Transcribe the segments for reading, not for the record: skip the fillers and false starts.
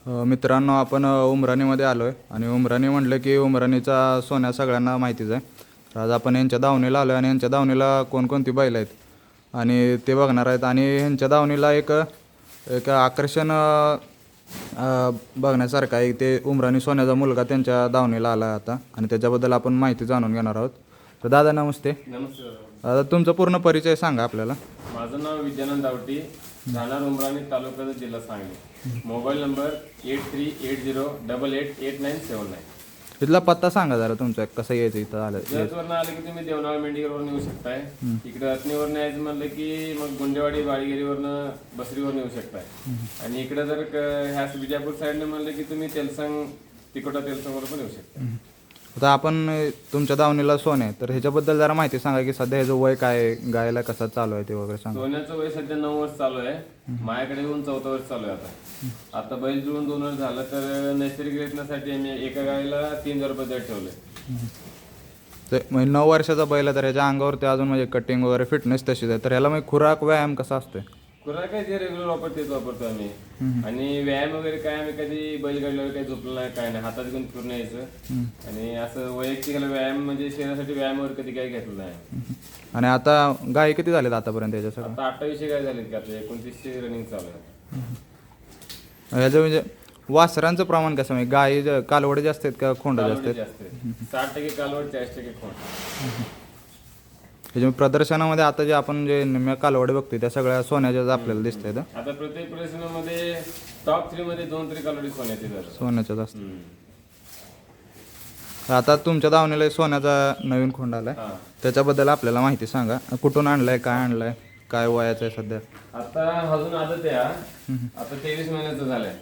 मित्रांनो आपण उमराणीमध्ये आलो आहे आणि उमराणी म्हटलं की उमराणीचा सोन्या सगळ्यांना माहितीच आहे. तर आज आपण यांच्या दावणीला आलो आहे आणि यांच्या दावणीला कोणकोणती बैल आहेत आणि ते बघणार आहेत. आणि ह्यांच्या दावणीला एक एक आकर्षण बघण्यासारखं आहे. ते उमराणी सोन्याचा मुलगा त्यांच्या दावणीला आला आहे आता आणि त्याच्याबद्दल आपण माहिती जाणून घेणार आहोत. तर दादा नमस्ते. नमस्ते. दादा तुमचा पूर्ण परिचय सांगा आपल्याला. माझं नाव विद्यानंद दावटी, राहणार उमराणी, तालुका जिल्हा सांगली. Mobile number 8380888979. इथला पत्ता सांगा जरा तुमचा, कसं यायचं इथं आलं. जतवरनं आलं की तुम्ही देवनाळ मेंढीवरून येऊ शकताय. इकडे रत्नीवरनं यायचं म्हणलं की मग गुंडेवाडी बाळगिरीवरनं बसरीवरून येऊ शकताय. आणि इकडे जर ह्या विजापूर साईडने म्हणलं की तुम्ही तेलसंग तिकोटा तेलसंगवर पण येऊ शकता. आता आपण तुमच्या दावणीला सोने, तर ह्याच्याबद्दल जरा माहिती सांगा की सध्या ह्याचं वय काय आहे, गायला कसं चालू आहे ते वगैरे सांगा. सोन्याचं वय सध्या 9 वर्ष चालू आहे. माझ्याकडे येऊन 4थं वर्ष चालू आहे आता. आता बैल जुळून 2 वर्ष झालं तर नैसर्गिक रेतनासाठी आम्ही एका गायला 3,000 रुपये दर ठेवले. ते म्हणजे 9 वर्षाचा बैल आहे तर ह्याच्या अंगावरती अजून म्हणजे कटिंग वगैरे फिटनेस तशीच आहे. तर ह्याला म्हणजे खुराक व्यायाम कसा असतोय? खुराक काय जे रेग्युलर वापरतेच वापरतो आम्ही. आणि व्यायाम वगैरे काय आम्ही कधी बैल गाडल्यावर काही झोपलं नाही, काय नाही, हातात घेऊन फिरून यायचं. आणि असं वैयक्तिक व्यायाम म्हणजे शरीरासाठी व्यायाम वगैरे कधी काही घेतलं नाही. आणि आता गाय किती झालेत आतापर्यंत ह्याच्या सगळं? आता 28 गाय झालीत की आपले 29 रनिंग चालू आहे. ह्याचं म्हणजे वासरांचं प्रमाण कसं, म्हणजे गाय कालवडे जास्त आहेत का खोंड जास्त आहेत? जास्त 60% कालवड, 40% खोंड. त्याच्या प्रदर्शनामध्ये आता जे आपण जे निम्म्या कालवडे बघतोय त्या सगळ्या सोन्याच्याच आपल्याला दिसत आहेत. आता प्रत्येक प्रदर्शनामध्ये टॉप 3 मध्ये 2-3 कालवडी सोन्याची झालं. सोन्याच्याच असतात. आता तुमच्या दावणीला सोन्याचा नवीन खोंड आलाय, त्याच्याबद्दल आपल्याला माहिती सांगा. कुठून आणलाय, काय आणलाय, काय वयाचं आहे सध्या? आता अजून आदत आहे. आता 23 महिन्याचं झालंय.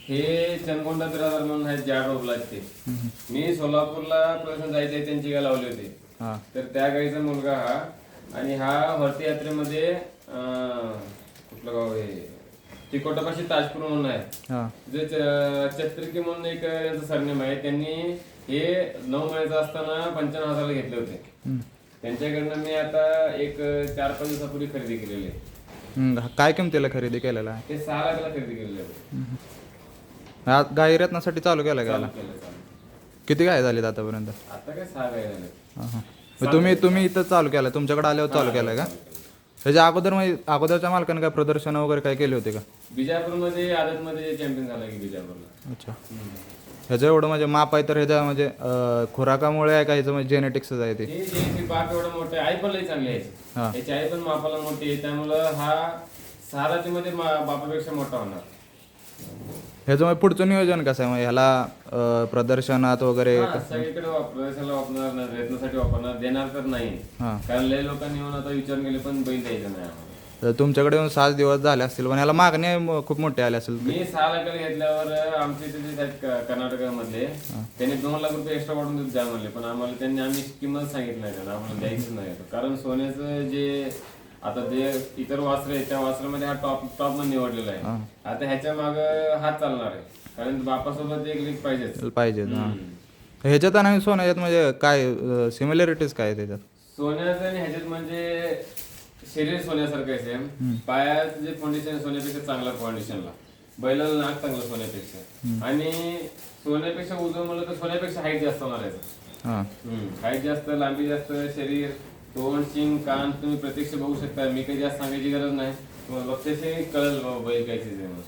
हे चनकोंडा बिरादर म्हणून आहेत जाड रोबला ते. मी सोलापूरला प्रदर्शन जायचे त्यांची गाय लावली होती. तर त्या गाईचा मुलगा हा. आणि हा भरती यात्रेमध्ये कुठलं गाव आहे, तिकोटापाशी ताजपूर म्हणून आहे, जे चत्रिकी म्हणून एक यांचं सरनेम आहे. त्यांनी हे 9 महिन्याचं असताना 55,000 घेतले होते. त्यांच्याकडनं मी आता एक 4-5 दिवसापूर्वी खरेदी केलेली आहे. काय किमतीला खरेदी केलेला आहे? ते 6 लाखाला खरेदी केलेले आहे. गाय रत्नासाठी चालू केलं का? किती गाय झालीत आतापर्यंत? आता काय 6 गाय झाले. तुम्ही इथं चालू केलं, तुमच्याकडे आल्यावर चालू केलं का? त्याच्या अगोदर म्हणजे अगोदरच्या मालकाने काय प्रदर्शन वगैरे काय केले होते का? बिजापूरमध्ये आदतमध्ये चॅम्पियन झाला की बिजापूरला. अच्छा. ह्याचं एवढं म्हणजे माप आहे तर ह्याच्या म्हणजे खुराकामुळे आहे का, ह्याचं म्हणजे जेनेटिक्सच आहे ते? बाप एवढं मोठं आहे. आई पण लई चांगली आहे. याची आई पण मापाला मोठी आहे, त्यामुळं हा 6 रातीमध्ये बापापेक्षा मोठा होणार. ह्याचं म्हणजे पुढचं नियोजन कसं आहे, म्हणजे ह्याला प्रदर्शनात वगैरे? सगळीकडे प्रदर्शनाला वापरणार, प्रयत्नासाठी वापरणार, देणार तर नाही. कारण लय लोकांनी येऊन आता विचार केले पण बैल द्यायचं नाही. तुमच्याकडे येऊन 7 दिवस झाले असतील पण ह्याला मागणी खूप मोठी आली असेल. मी 6 लाखाला घेतल्यावर आमचे तिथे कर्नाटकामधले त्यांनी 2 लाख रुपये एक्स्ट्रा वाढून द्या म्हणले. पण आम्ही किंमत सांगितली नाही त्यांना, आम्हाला द्यायचं नाही. कारण सोन्याचं जे आता जे इतर वासरे आहेत त्या वासरामध्ये हा टॉप मध्ये निवडलेला आहे. आता ह्याच्या माग हात चालणार आहे, कारण बापासोबत एक लीग पाहिजे. ह्याच्यात आणि सोन्याच्यात म्हणजे काय सिमिलॅरिटीज काय त्याच्यात? सोन्याचं आणि ह्याच्यात म्हणजे शरीर सोन्यासारखं आहे सेम. पायाचं जे फाउंडेशन सोन्यापेक्षा चांगला फाउंडेशनला, बैलाला नाक चांगलं सोन्यापेक्षा. आणि सोन्यापेक्षा उजवं म्हणलं तर सोन्यापेक्षा हाईट जास्त होणार आहे. हाईट जास्त, लांबी जास्त, शरीर, तोंड, शिंग, कान तुम्ही प्रत्यक्ष बघू शकता. मी काही जास्त सांगायची गरज नाही, तुम्हाला बघतेच कळेल बैल काय चीज आहे म्हणून.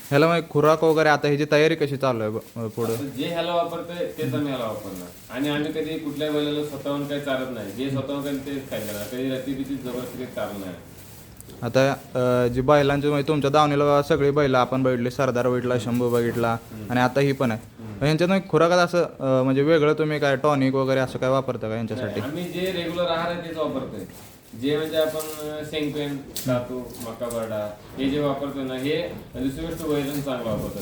ह्याला मग खुराक वगैरे आता ह्याची तयारी कशी चालू आहे पुढे? जे ह्याला वापरतोय तेच आम्ही ह्याला वापरणार. आणि आम्ही कधी कुठल्या बैलाला स्वतःहून काही चालत नाही. जे स्वतःहून काही तेच काय करणार, कधी रतीबिती जबरदस्ती चालत नाही. आता जी बैलांची म्हणजे तुमच्या दावणीला सगळी बैल आपण बघितली, सरदार बघितला, शंभू बघितला आणि आता ही पण आहे. यांच्यात खुराकात असं म्हणजे वेगळं तुम्ही काय टॉनिक वगैरे असं काय वापरता का यांच्यासाठी? आम्ही जे रेग्युलर आहार आहे तेच वापरतोय. जे म्हणजे आपण शेंगपेंड, धातू, मका बरडा हे जे वापरतो ना, हे दुसरी गोष्ट वैरण चांगलं वापरतो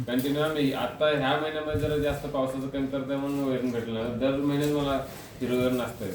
कंटिन्यू. आम्ही आता ह्या महिन्यामध्ये जरा जास्त पावसाचं कमी करतोय म्हणून वैरण भेटलं. दर महिन्यात मला हिरवं नसतं.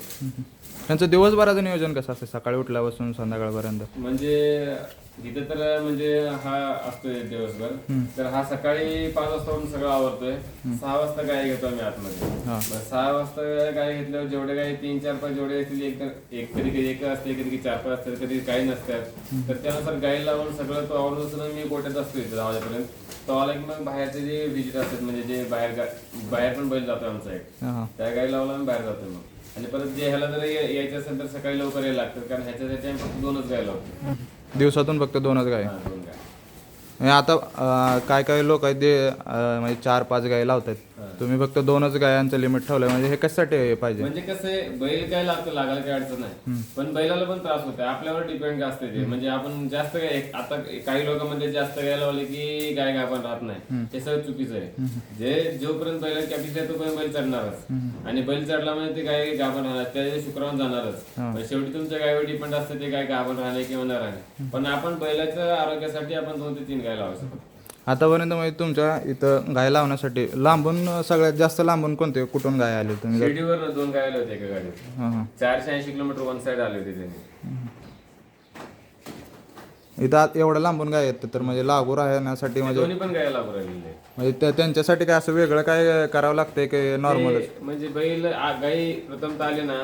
त्यांचं दिवसभराचं नियोजन कसं असतं सकाळी उठल्यापासून संध्याकाळपर्यंत? म्हणजे इथं तर म्हणजे हा असतोय दिवसभर, तर हा सकाळी 5 वाजता उठून सगळं आवरतोय. 6 वाजता गाय घेतो आम्ही आतमध्ये. मग 6 वाजता गाय घेतल्यावर जेवढे गाय 3, 4, 5 जेवढे असतील, एक कधी एक असते, कधी 4, 5 असतात, कधी काही नसतात. तर त्यानुसार गाय लावून सगळं तो आवरून मी गोट्यात असतो इथं आवाजापर्यंत. तो आला की मग बाहेरचे जे व्हिजिट असतात, म्हणजे जे बाहेर पण बैल जातो आमचा एक, त्या गाय लावला आम्ही बाहेर जातो मग. आणि परत जे ह्याला जर यायचं असेल तर सकाळी लवकर यायला लागतं, कारण ह्याच्यासाठी आम्ही फक्त 2च गाय लावतो. दिवसातून फक्त 2च गाय? 2 गाय. म्हणजे आता काय काय लोक आहेत जे म्हणजे 4-5 गाय लावतात, तुम्ही फक्त 2च गायांचं लिमिट ठेवलंय, म्हणजे हे कशासाठी पाहिजे? म्हणजे कसं आहे, बैल काय लागतो, लागायला काही अडचण नाही, पण बैलाला पण त्रास होतो, आपल्यावर डिपेंड असते ते. म्हणजे आपण जास्त गाय, आता काही लोकांमध्ये जास्त गाय लावले की गाय गाभण राहत नाही, हे सगळं चुकीचं आहे. जे जोपर्यंत बैल कॅपॅसिटी आहे तोपर्यंत बैल चढणारच, आणि बैल चढला म्हणजे ते गाय गाभण राहणार, त्या शुक्रवार जाणारच. पण शेवटी तुमच्या गायवर डिपेंड असते ते गाय गाभण राहणे किंवा न राहणे. पण आपण बैलाच्या आरोग्यासाठी आपण 2 ते 3 गाय लावू शकतो. आतापर्यंत म्हणजे तुमच्या इथं गाय लावण्यासाठी लांबून सगळ्यात जास्त लांबून कोणते कुठून गाय आले तुम्ही? शिर्डीवर 2 गाय आले होते एका गाडीत. 480 किलोमीटर वन साइड आले होते त्यांनी. इथं एवढं लांबून गाय येतात, तर म्हणजे लागू राहण्यासाठी म्हणजे दोन्ही पण गाय लागू राहिलेले. म्हणजे त्यांच्यासाठी काय असं वेगळं काय करावं लागतंय की नॉर्मलच? म्हणजे बैल गाई प्रथमतः आली ना,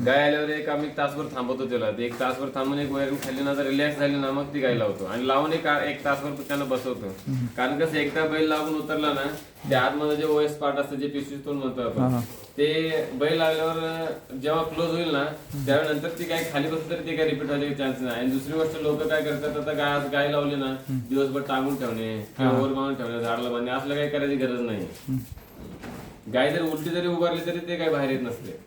गाय आल्यावर एक आम्ही तासभर थांबवतो त्याला. एक तासभर थांबून एक वैरण खाल्ली ना, तर रिलॅक्स झाली ना, मग ती गाय लावतो. आणि लावून एक तासभर त्यांना बसवतो. कारण कसं, एकदा बैल लागून उतरला ना, त्या आतमध्ये जे ओएस पार्ट असतं, जे पिशवीतून म्हणतो आपण, ते बैल लागल्यावर जेव्हा क्लोज होईल ना, त्यावेळी नंतर ती गाय खाली बसली तर ती काय रिपीट व्हायचे चान्स नाही. आणि दुसरी गोष्ट, लोक काय करतात, आता गाय लावली ना, दिवसभर टांगून ठेवणे किंवा वर मारून ठेवणे, झाडाला बांधणे, असलं काही करायची गरज नाही. गाय जरी उलटी जरी उभारली तरी ते काय बाहेर येत नसते.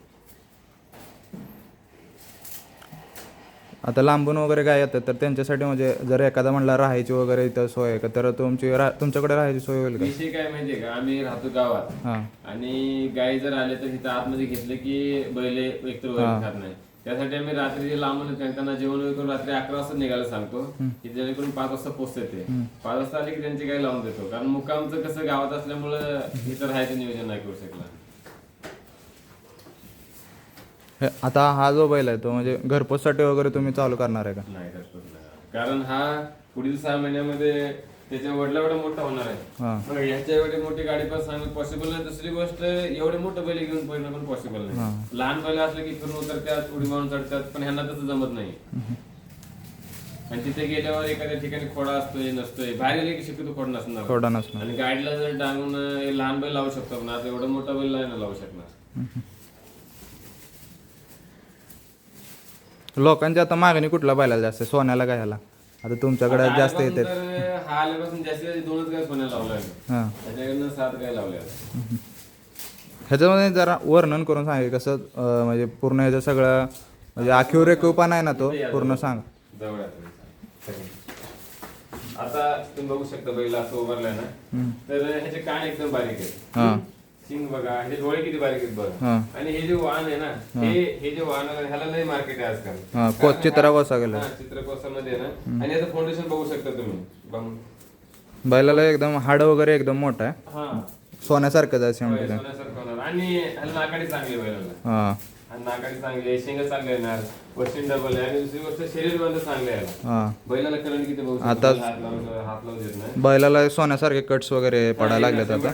आता लांबून वगैरे गाय येतात, तर त्यांच्यासाठी म्हणजे जर एखादा म्हणला राहायची वगैरे इथं सोय आहे का, तर तुमच्याकडे राहायची सोय होईल का? विषय काय माहितीये का, आम्ही राहतो गावात, आणि गाय जर आले तर इथं आतमध्ये घेतलं की बैल एकतर वगैरे खात नाही. त्यासाठी आम्ही रात्री लांबून त्यांना जेवण वगैरे करून रात्री 11 वाजता निघायला सांगतो, की जेणेकरून 5 वाजता पोहोचते ते. 5 वाजता आले की त्यांची गाय लावून देतो, कारण मुक्कामचं कसं गावात असल्यामुळं इथं राहायचं नियोजन नाही करू शकला. आता हा जो बैल आहे तो म्हणजे घरपोचसाठी वगैरे तुम्ही चालू करणार आहे का? नाही घरपोच नाही, कारण हा पुढील 6 महिन्यामध्ये त्याच्या वडिला एवढा मोठा होणार आहे. मग ह्याच्या एवढी मोठी गाडी पण सांगणं पॉसिबल नाही. दुसरी गोष्ट, एवढे मोठं बैल घेऊन पळणं पण पॉसिबल नाही. लहान बैल असले की फिरून उतरतात, उडी मारून चढतात, पण ह्यांना तसं जमत नाही. आणि तिथे गेल्यावर एखाद्या ठिकाणी खोडा असतोय नसतोय, बाहेर गेले की शक्यतो खोड नसणार. आणि गाडीला जर डांगून लहान बैल लावू शकतो, पण आता एवढा मोठा बैल नाही लावू शकणार. लोकांची आता मागणी कुठला बैलाला जास्त, सोन्याला काय ह्याला? आता तुमच्याकडे जास्त येते. हा आल्यापासून जास्तीत जास्त 2च गाय सोन्याला लावलाय, त्याच्याकडनं 7 गाय लावल्या. ह्याच्यामध्ये जरा वर्णन करून सांगा कसं, म्हणजे पूर्ण ह्याचं सगळं म्हणजे आखीव रेखीवपणा आहे ना तो पूर्ण सांग. जवळ आता तुम्ही बघू शकता बैल असं उभारलाय ना, तर ह्याचे कान एकदम बारीक आहेत. शिंग बघा, हे डोळे किती बारीक आहेत बघा. आणि हे जे वाहन आहे ना, हे जे वाहन आहे, ह्याला लय मार्केट आहे आजकाल. चित्राकोसा गेला, चित्रकोसामध्ये ना. आणि याचं फाउंडेशन बघू शकता तुम्ही. बैलाला एकदम हाड वगैरे एकदम मोठा आहे, सोन्यासारखं जायचं. सोन्यासारखं होणार. आणि ह्याला नाकाडी चांगली बैलाला, आणि नाकाडी चांगली आहे, शेंग चांगले येणार, वशिंग डबल आहे. आणि दुसरी गोष्ट, शरीर बंद चांगले आहे. बैलाला करंट किती बघू शकता, हात लावून देत नाही. बैलाला सोन्यासारखे कट्स वगैरे पडायला लागलेत आता.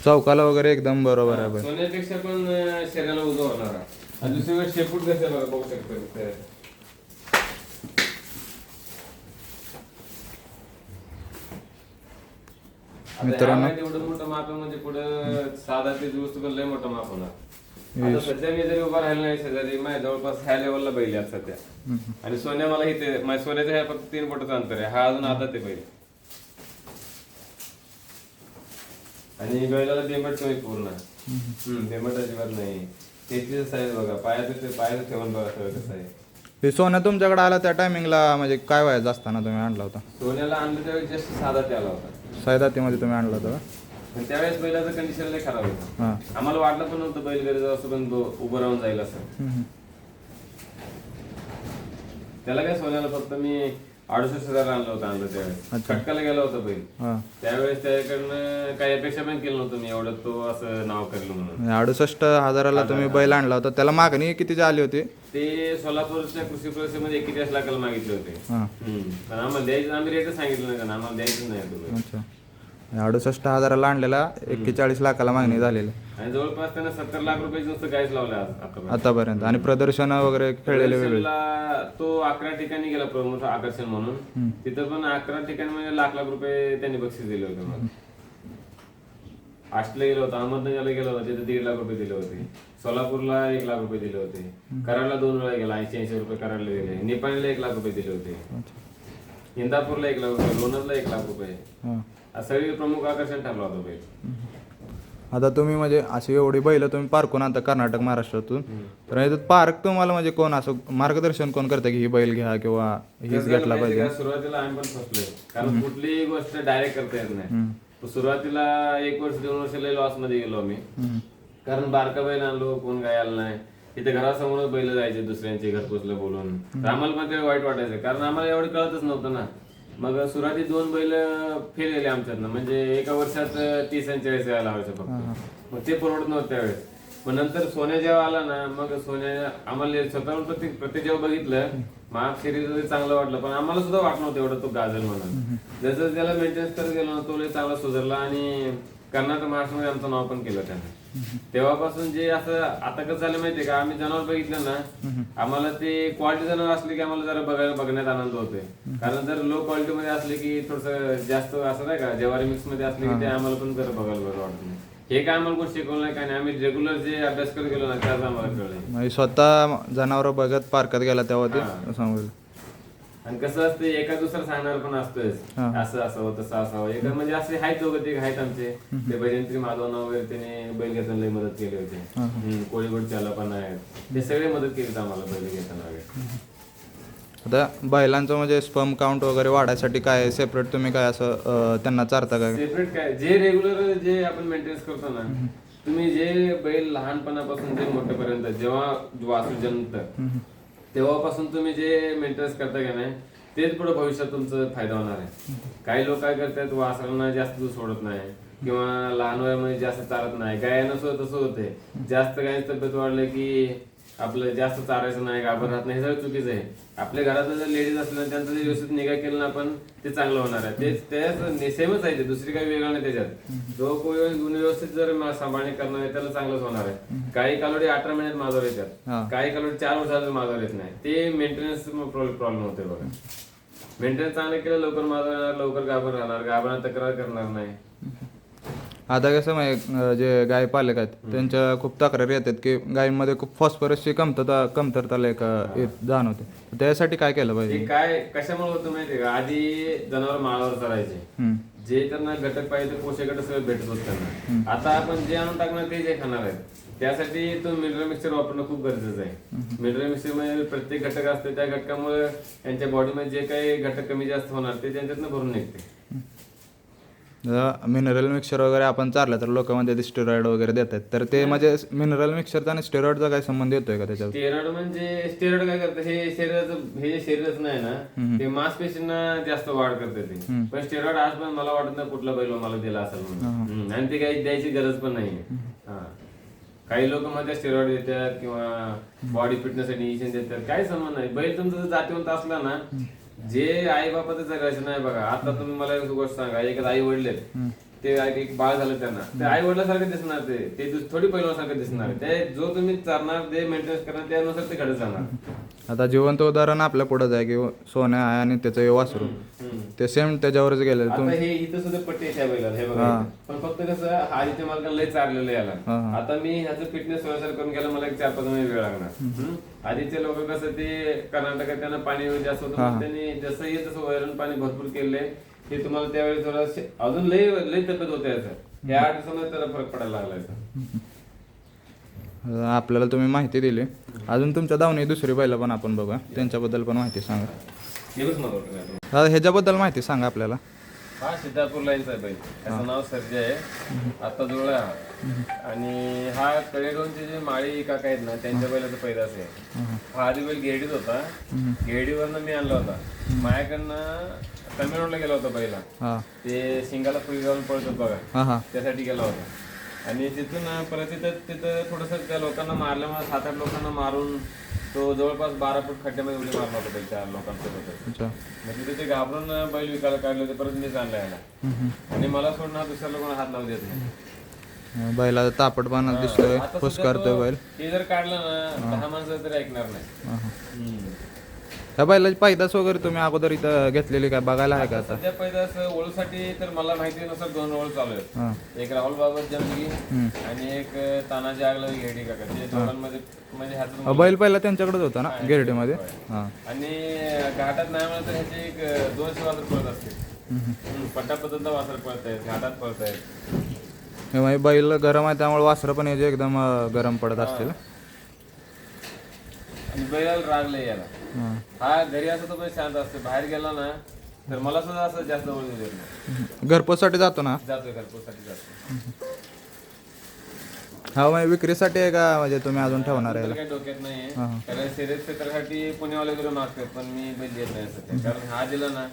चौकाला वगैरे एकदम बरोबर आहे. सोन्यापेक्षा पण शरीराला उजव होणार आहे. आणि दुसरी गोष्ट, शेपूट कसं बघा, बघू शकतो. मित्रांनो, एवढं मोठं माप म्हणजे पुढं साधा ते दिवस लय मोठं माप होणार. आता सध्या मी जरी उभा राहिला नाही शेजारी, माझ्या जवळपास ह्या लेवलला बैल आहेत सध्या. आणि सोन्या मला इथे, माझ्या सोन्याचं ह्या फक्त 3 बोटाचं अंतर आहे, हा अजून आता ते बैल. आणि बैलाला बेंबट कमी पूर्ण, बेंबट अजिबात नाही. त्याची साईज बघा, पायाचं ठेवून बघा सगळं कसं आहे. हे सोन्या तुमच्याकडे आला त्या टायमिंगला म्हणजे काय व्हायचं असताना तुम्ही आणला होता? सोन्याला आणलं त्यावेळी जस्ट साधा ते आला होता. सायदातीमध्ये तुम्ही आणला होता? पण त्यावेळेस बैलाचं कंडिशन लय खराब होतं. आम्हाला वाटलं पण नव्हतं बैल घरी जाऊ असं, पण उभं राहून जाईल असं. त्याला काय, सोन्याला फक्त मी 68,000 आणलं त्यावेळेस. खटकाला गेला होता बैल. हां त्यावेळेस त्याच्याकडनं काही अपेक्षा पण केलं नव्हतं मी एवढं तो असं नाव करेल म्हणून. 68,000ला तुम्ही बैल आणला होता, त्याला मागणी किती आली होती? ते सोलापूरच्या कृषी परिषदेमध्ये 41 लाखाला मागितले होते. हां पण आम्हाला द्यायचं, आम्ही रेटच सांगितलं नाही त्यांना, आम्हाला द्यायचं नाही तो बैल. अच्छा. 68,000ला आणलेला 41 लाखाला मागणी झालेली आणि जवळपास त्यानं 70 लाख रुपये नुसतं गायच लावलं आतापर्यंत. आतापर्यंत. आणि प्रदर्शन वगैरे खेळलेले वेगळे? प्रदर्शनला तो 11 ठिकाणी गेला प्रमुख आकर्षण म्हणून. तिथं पण 11 ठिकाणी म्हणजे लाख रुपये त्यांनी बक्षीस दिले होते मला. आष्टला गेलो होता, अहमदनगरला गेलो होता, तिथे 1.5 लाख रुपये दिले होते. सोलापूरला 1 लाख रुपये दिले होते. कराडला 2 वेळा गेला, 80-80 रुपये कराडला दिले. निपाणीला 1 लाख रुपये दिले होते. इंदापूरला 1 लाख रुपये, लोणंदला 1 लाख रुपये. हां. सगळे प्रमुख आकर्षण ठरलं होतं बैल. आता तुम्ही म्हणजे अशी एवढी बैल तुम्ही पार्कून आणता कर्नाटक महाराष्ट्रातून, तर याच्यात पार्क तुम्हाला म्हणजे कोण असं मार्गदर्शन कोण करतं की ही बैल घ्या किंवा हीच घेतला पाहिजे? सुरुवातीला आम्ही पण फसलोय, कारण कुठलीही गोष्ट डायरेक्ट करता येत नाही. सुरुवातीला 1 वर्ष 2 वर्ष लय लॉस मध्ये गेलो आम्ही, कारण बारका बैल आणलो, कोण काय आलं नाही. इथे घरासमोरच बैल जायचे दुसऱ्यांचे घरपोचलं बोलून. आम्हाला पण ते वाईट वाटायचं, कारण आम्हाला एवढं कळतच नव्हतं ना. मग सुरुवाती 2 बैल फेल गेले आमच्यातनं, म्हणजे एका वर्षात 30 आणि 40 वेळा लावायचं फक्त. मग ते परवडत नव्हतं त्यावेळेस. पण नंतर सोन्या जेव्हा आला ना, मग सोन्या आम्हाला स्वतःहून प्रत्येक जेव्हा बघितलं, माग शरीर चांगलं वाटलं, पण आम्हाला सुद्धा वाटत नव्हतं एवढं तो गाजल म्हणून. जसं त्याला मेंटेनन्स करत गेलो ना, तो लय चांगला सुधारला आणि कर्नाटक महाराष्ट्रामध्ये आमचं नाव पण केलं त्याने. तेव्हापासून जे असं आता कसं झालं माहितीये का, आम्ही जनावर बघितलं ना, आम्हाला ते क्वालिटी जनावर असले की आम्हाला जरा बघण्यात आनंद होतोय. कारण जर लो क्वालिटी मध्ये असले की थोडस जास्त असं नाही का, ज्वारी मिक्स मध्ये असले की ते आम्हाला पण जरा बघायला बरं वाटत नाही. हे काय आम्हाला कोण शिकवलं नाही, काय नाही. आम्ही रेग्युलर जे अभ्यास करत गेलो ना, त्याच आम्हाला कळलं. म्हणजे स्वतः जनावर बघत पार्कात गेला तेव्हा ते सांगू. आणि कसं असतं, एका दुसरा सांगणार पण असतोय, असं असावं तसं असावं. एका म्हणजे असे आहेत दोघं ते आहेत आमचे, ते भजंत्री माधवना वगैरे त्याने बैल घेताना लई मदत केली होती. कोळीगोडच्याला पण आहेत, ते सगळे मदत केली आम्हाला बैल घेताना वगैरे. आता बैलांचं म्हणजे स्पर्म काउंट वगैरे वाढायसाठी काय सेपरेट तुम्ही काय असं त्यांना चारता काय? सेपरेट काय, जे रेग्युलर जे आपण मेंटेनन्स करतो ना, तुम्ही जे बैल लहानपणापासून जे मोठ्यापर्यंत जेव्हा वासरू जन्मतं तेव्हापासून तुम्ही जे मेंटेनन्स करता का नाही, तेच पुढे भविष्यात तुमचा फायदा होणार आहे. काही लोक काय करतात, वासरांना जास्त दूध सोडत नाही किंवा लहान वयामध्ये जास्त चालत नाही. गायांना सुद्धा तसं होते, जास्त गायची तब्येत वाढलं की आपलं जास्त चारायचं नाही, गाभर राहत नाही, हे सगळं चुकीचं आहे. आपल्या घरात जर लेडीज असलं त्यांचं जर व्यवस्थित निगा केलं ना आपण, ते चांगलं होणार आहे. ते सेमच आहे, ते दुसरी काही वेगळं नाही त्याच्यात. जो कोणी व्यवस्थित जर सांभाळणे करणार आहे त्याला चांगलंच होणार आहे. काही कालोडी 18 महिन्यात माझ्यावर येतात, काही कालोडी 4 वर्षात माझ्यावर येत नाही. ते मेंटेनन्स प्रॉब्लेम होते बघा. मेंटेनन्स चांगलं केलं, लवकर माझं येणार, लवकर गाभर राहणार, गाभरांना तक्रार करणार नाही. आता कसं म्हणजे जे गाय पालक आहेत त्यांच्या खूप तक्रारी येतात की गायींमध्ये खूप फॉस्फरसची कमतरता जाणवते. त्यासाठी काय केलं पाहिजे? काय कशामुळे होतं माहितीये का, आधी जनावर माळावर चरायचे, जे त्यांना घटक पाहिजे पोषक घटक सगळं भेटत होत त्यांना. आता आपण जे आणून टाकणार ते जे खाणार आहेत, त्यासाठी तो मिनरल मिक्सर वापरणं खूप गरजेचं आहे. मिनरल मिक्सर मध्ये प्रत्येक घटक असते, त्या घटकामुळे त्यांच्या बॉडीमध्ये जे काही घटक कमी जास्त होणार ते त्यांच्यातनं भरून निघते. मिनरल मिक्सर वगैरे आपण चारलं तर लोक म्हणजे स्टेरॉइड वगैरे देतात, तर ते म्हणजे मिनरल मिक्सरचा आणि स्टेरॉइडचा काय संबंध येतोय का त्याच्यावर? स्टेरॉइड म्हणजे स्टेरॉइड काय करतं, हे जे शरीरच नाही ना, ते मांसपेशींना जास्त वाढ करते ते. पण स्टेरॉइड आज पण मला वाटत नाही कुठला बैल मला दिला असेल म्हणून, आणि ते काही द्यायची गरज पण नाही. काही लोक मध्ये स्टेरॉइड देतात किंवा बॉडी फिटनेस साठी इंजेक्शन देतात, काही संबंध नाही. बैल तुमचा जर जातीवंत असला ना, जे आई बापाचं जगायचं नाही बघा. आता तुम्ही मला एक गोष्ट सांगा, एक आई वडले ते एक बाळ झालं त्यांना, ते आई वडिलासारखं दिसणार, ते थोडी पहिल्यासारखं दिसणार. ते जो तुम्ही चालणार ते मेंटेनन्स करणार त्यानुसार ते घडत जाणार. आता जिवंत उदाहरण आपल्या पुढेच आहे की सोन्या आहे आणि त्याचं हे वासरू, ते सेम त्याच्यावरच गेले. आता हे इथं सुद्धा पट्टी आहे त्या बैलाला, हे बघा. पण फक्त कसं आधीच्या मालकाला लय चाललेलं याला. आता मी ह्याचं फिटनेस व्यवसाय करून गेला, मला 4-5 महिने वेळ लागणार. आधीचे लोक कसं ते कर्नाटकात त्यांना पाणी जास्त होतं, त्यांनी जसं येत तसं वैरण पाणी भरपूर केले, ते तुम्हाला त्यावेळेस थोडं अजून लय तब्येत होते याचं. या 8 दिवसामध्ये त्याला फरक पडायला लागला. आपल्याला तुम्ही माहिती दिली. अजून तुमच्या दावणी दुसरी बैल पण आपण बघा, त्यांच्याबद्दल पण माहिती सांगा. ह्याच्याबद्दल माहिती सांगा आपल्याला. हा सिद्धापूर लाईनचा आहे बैल, त्याचं नाव सर्जे आहे, आता जुळला. आणि हा कडेडोनचे जे माळी काका आहेत ना, त्यांच्या बैलाचा पैदास आहे. हा आधी बैल घेरडीत होता, घेरडीवरनं मी आणला होता. माझ्याकडनं तमिळनाडूला गेला होता पहिला. हां ते शिंगाला फुली जाऊन पळतो बघा, हां हां त्यासाठी गेला होता. आणि तिथून परत तिथं थोडंसं त्या लोकांना मारल्यामुळे 7-8 लोकांना मारून तो जवळपास 12 फूट खड्ड्यामध्ये उडी मारला होता त्या लोकांसोबत. अच्छा. मग तिथे ते घाबरून बैल विकायला काढले होते, परत मीच आणला याला. आणि मला सोडणार दुसऱ्या लोकांना हात लावू देत नाही. बैला तापटपणा दिसतोय, आता खुश सध्या करतोय तो- बैल. हे जर काढलं ना 10 माणसं तरी ऐकणार नाही. हां हां. हम्म. ह्या बैलाची पैदास वगैरे तुम्ही अगोदर इथं घेतलेली काय बघायला आहे का आता? सध्या पैदास ओळूसाठी तर मला माहितीनुसार 2 ओळ चालू आहेत. हां एक राहुल बाबा जमगी हम्म. आणि एक तानाजी आगला घेडी काका. ते दोघांमध्ये म्हणजे ह्याचं बैल पहिला त्यांच्याकडेच होता ना गिरडीमध्ये? हां आणि घाटात नाही म्हणलं तर ह्याचे एक 200 वासर पळत असते. पट्टापद्धतीला वासर पळत आहेत, घाटात पळत आहेत. हे म्हणजे बैल गरम आहे त्यामुळे वासरं पण याचे एकदम गरम पडत असतील. आणि बैल रागले याला. हां हा घरी असं तो बैल शांत असतो, बाहेर गेला ना तर मला सुद्धा असं जास्त ओळखू देत नाही. घरपोचसाठी जातो ना जातोय घरपोसाठी जातो. हा म्हणजे विक्रीसाठी आहे का म्हणजे तुम्ही अजून ठेवणार आहे? तर काही डोक्यात नाही. हां कारण शर्यत क्षेत्रासाठी पुण्यावाले वगैरे मागतात, पण मी बैल देत नाही सध्या. कारण हा दिला ना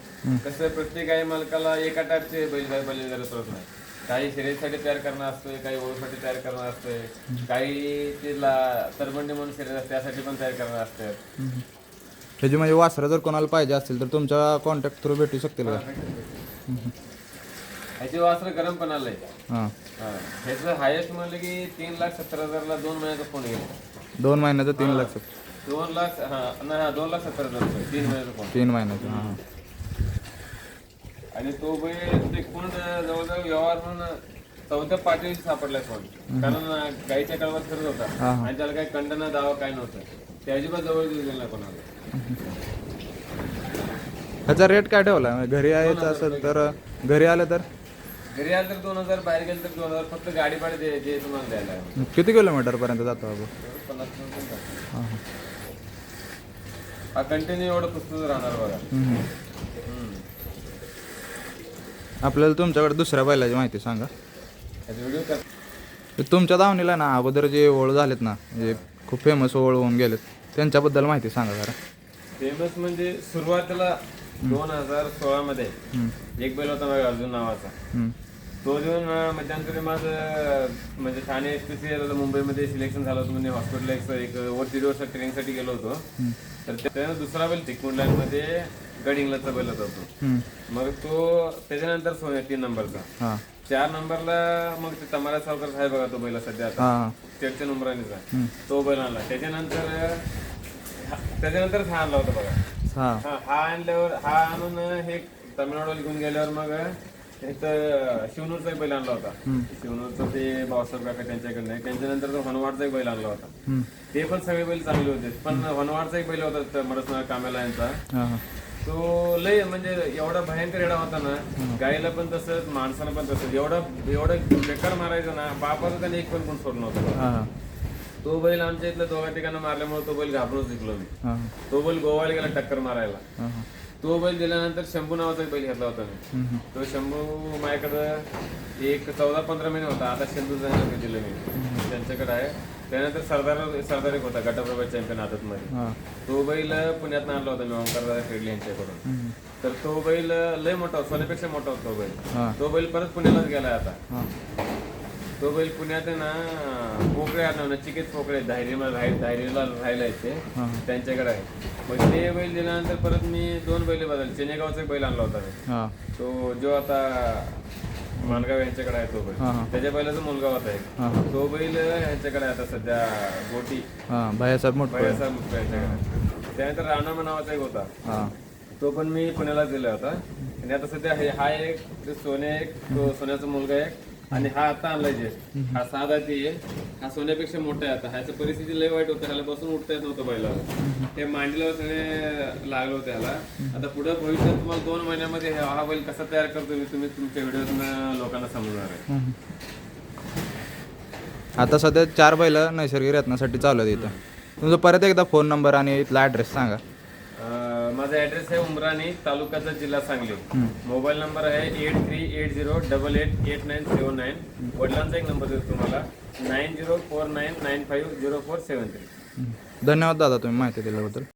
कसं प्रत्येक काही मालकाला एका टाईपचे बैल करत नाही. काही शर्यतीसाठी तयार करणं असतोय, काही ओळखसाठी तयार करणं असतंय, काही तिला तरबंडी म्हणून शर्यत असते त्यासाठी पण तयार करणं असतं. त्याची म्हणजे वासरं जर कोणाला पाहिजे असतील तर तुमच्या कॉन्टॅक्ट थ्रू भेटू शकतील का? ह्याची वासर गरम पण आलंय. हां ह्याचं हायेस्ट म्हणलं की 3,70,000ला 2 महिन्याचा फोन गेला. 2 महिन्याचं 3 लाख 2 लाख, हा 2,70,000 रुपये 3 महिन्याचा फोन. 3 महिन्याचं. हां आणि तो बैल ते कोण जवळजवळ व्यवहार म्हणून 4थ्या पाठीवर सापडलाय फोन. कारण गाईच्या कळवात फिरत होता आणि त्याला काही कंडना दावा काय नव्हतं. ते अजिबात जवळ गेलं नाही कोणाला. ह्याचा रेट काय ठेवला म्हणजे घरी यायचं असेल तर? घरी आलं तर घरी आलं तर 2,000, बाहेर गेलं तर 2,000. फक्त गाडी भाडे जे तुम्हाला द्यायला आहे. किती किलोमीटरपर्यंत जातो बाबू? 50 किलोमीटर. हां हां हा कंटिन्यू एवढं पुस्तक राहणार बघा. आपल्याला तुमच्याकडे दुसऱ्या बैलाची माहिती सांगा. व्हिडिओ कर. तुमच्या दावणीला ना अगोदर जे ओळ झालेत ना म्हणजे खूप फेमस ओळ होऊन गेलेत त्यांच्याबद्दल माहिती सांगा जरा. फेमस म्हणजे सुरुवातीला 2016 मध्ये एक बैल होता माझा अर्जुन नावाचा. तो देऊन मध्यंतरी माझं म्हणजे ठाणे एसपीसी मुंबईमध्ये सिलेक्शन झालं होतं. म्हणजे हॉस्पिटल एक वर 1.5 वर्ष ट्रेनिंगसाठी गेलो होतो. तर त्यानं दुसरा बैल तिकमुंडलांमध्ये गड इंग्लंडचा बैल होता तो. मग तो त्याच्यानंतर 3 नंबरचा. हां 4 नंबरला मग ते तमारा सावकर आहे बघा तो बैल सध्या आता हां स्टेटच्या नंबरानेचा तो बैल आणला. त्याच्यानंतर हा आणला होता बघा. हां हा आणल्यावर हा आणून हे तामिळनाडूला घेऊन गेल्यावर मग इथं शिवनूरचा एक बैल आणला होता. शिवनूरचा ते बाबासाहेब काका त्यांच्याकडनं आहे. त्यांच्यानंतर तो हनवाडचा एक बैल आणला होता. ते पण सगळे बैल चांगले होते. पण हनवाडचा एक बैल होता मडसनाळ कामेला यांचा. हां तो लय म्हणजे एवढा भयंकर एवढा होता ना, गायला पण तसंच माणसाला पण तसंच. एवढं बेकार मारायचं ना, बापाचं त्याने एक पण सोडलं नव्हतं. हां तो बैल आमच्या इथल्या 2 ठिकाणी मारल्यामुळे तो बैल घाबरून जिंकलो मी. हां तो बैल गोवाला गेला टक्कर मारायला. हां तो बैल दिल्यानंतर शंभू नावाचा एक बैल घेतला होता मी. तो शंभू माझ्याकडं एक 14-15 महिने होता. आता शंभूचं दिलं मी त्यांच्याकडे आहे. त्यानंतर सरदार एक होता गटाप्रभा चॅम्पियन आदतमध्ये. हां तो बैल पुण्यात आणला होता मी ओंकारदादा खेडले यांच्याकडून. तर तो बैल लय मोठा होता, सोन्यापेक्षा मोठा होता तो बैल. तो बैल परत पुण्यालाच गेलाय आता. तो बैल पुण्यात आहे ना पोकळे आणला, नचिकेत पोकळे धायरीला राहायला ते त्यांच्याकडे आहे. मग ते बैल दिल्यानंतर परत मी 2 बैल बदलले. चेनेगावचा एक बैल आणला होता मी. हां तो जो आता मानगाव यांच्याकडे आहे तो बैल. त्याच्या बैलाचा मुलगा होता एक. तो बैल यांच्याकडे आहे आता सध्या गोटी. हां बायासाहेब मोठं बायासाहेब मुटकर यांच्याकडे. त्यानंतर राणामा नावाचा एक होता. हां तो पण मी पुण्याला दिला होता. आणि आता सध्या हा एक सोने एक तो सोन्याचा मुलगा एक आणि हा आता आणलाय जे हा 6 दाती आहे. हा सोन्यापेक्षा मोठा आहे आता. ह्याची परिस्थिती लय वाईट होती. ह्याला बसून उठता येत नव्हतं बैलाला. ते मांडीला सगळे लागलं होतं ह्याला. आता पुढे भविष्यात तुम्हाला 2 महिन्यामध्ये हा बैल कसा तयार करतो मी तुम्ही तुमच्या व्हिडिओतून लोकांना समजणार आहे. आता सध्या 4 बैल नैसर्गिक रत्नासाठी चालू आहेत इथं. तुमचा परत एकदा फोन नंबर आणि इथला ॲड्रेस सांगा. माझा ॲड्रेस आहे उमराणी, तालुक्याचा जिल्हा सांगली. मोबाईल नंबर आहे 8380888979. वडिलांचा एक नंबर देतो तुम्हाला 9049950473. धन्यवाद दादा तुम्ही माहिती दिल्याबद्दल.